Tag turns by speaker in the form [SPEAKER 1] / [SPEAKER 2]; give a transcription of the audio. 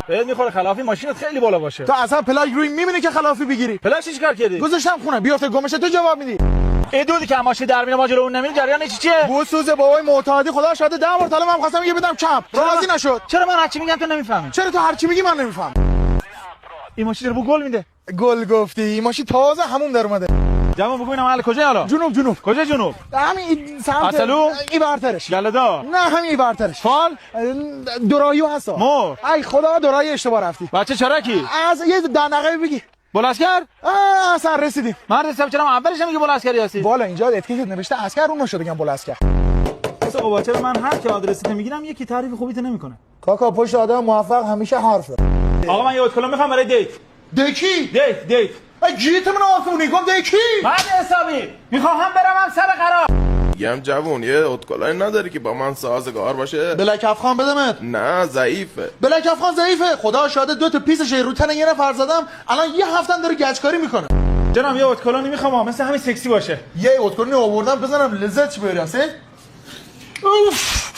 [SPEAKER 1] بهت میخوره خلافی ماشینت خیلی بالا باشه.
[SPEAKER 2] تو اصلا پلاک روی میبینی که خلافی بگیری؟
[SPEAKER 1] پلاک چیکار کردی؟
[SPEAKER 2] گذاشتم خونه بیافته گمشه تو جواب میدی.
[SPEAKER 1] ای دودی که ماشین در میره ماجرا اون نمیره جریانش چیه؟
[SPEAKER 2] بوسوز بابای معتادی خدا شاده 10 بار طلا من خواستم یه بدم چپ راضی نشد.
[SPEAKER 1] چرا من هرچی میگم تو نمیفهمی؟
[SPEAKER 2] چرا تو هرچی میگی من نمیفهم؟
[SPEAKER 1] این ماشین رو گل میده.
[SPEAKER 2] گل گفتی این ماشین تازه همون در اومده.
[SPEAKER 1] جواب بگو اینم محل کجا حالا؟
[SPEAKER 2] جنوب
[SPEAKER 1] کجا جنوب؟
[SPEAKER 2] همین سمت
[SPEAKER 1] اصلو؟
[SPEAKER 2] این برترش.
[SPEAKER 1] گلدا؟
[SPEAKER 2] نه همین برترش.
[SPEAKER 1] فال؟
[SPEAKER 2] دورایو هستا.
[SPEAKER 1] مو
[SPEAKER 2] ای خدا دورایی اشتباه رفتی.
[SPEAKER 1] بچه چرکی؟
[SPEAKER 2] از یه دغدغه بگی.
[SPEAKER 1] بلاسکر؟
[SPEAKER 2] اصلا رسیدیم.
[SPEAKER 1] من رسیدم چرا اولش میگه بلاسکری هستی؟
[SPEAKER 2] والا اینجا اتیکت نوشته عسکر اون نشده بگم بلاسکر.
[SPEAKER 1] اصلا قباچه من هر کی آدرست نمیگیرم یکی تعریف خوبیت نمیکنه.
[SPEAKER 2] کاکا پشت آدم موفق همیشه حرفه.
[SPEAKER 1] آقا من یه اتکلون میخوام برای دیت.
[SPEAKER 2] دکی
[SPEAKER 1] دیت.
[SPEAKER 2] ای گیت من آسونی گفت دکی.
[SPEAKER 1] بعد حسابی میخوام برم هم سر قرار.
[SPEAKER 3] میگم جوون یه اتکلای نداری که با من سازگار باشه؟
[SPEAKER 2] بلک افغان بدمت.
[SPEAKER 3] نه ضعیفه.
[SPEAKER 2] بلک افغان ضعیفه. خدا شاده 2 تا پیسش رو تن یه نفر زدم الان یه هفتم داره گچکاری میکنه.
[SPEAKER 1] جناب یه اتکلونی میخوام مثل همین سکسی باشه.
[SPEAKER 2] یه اتکلونی آوردم بزنم لذت چی برسه. اوف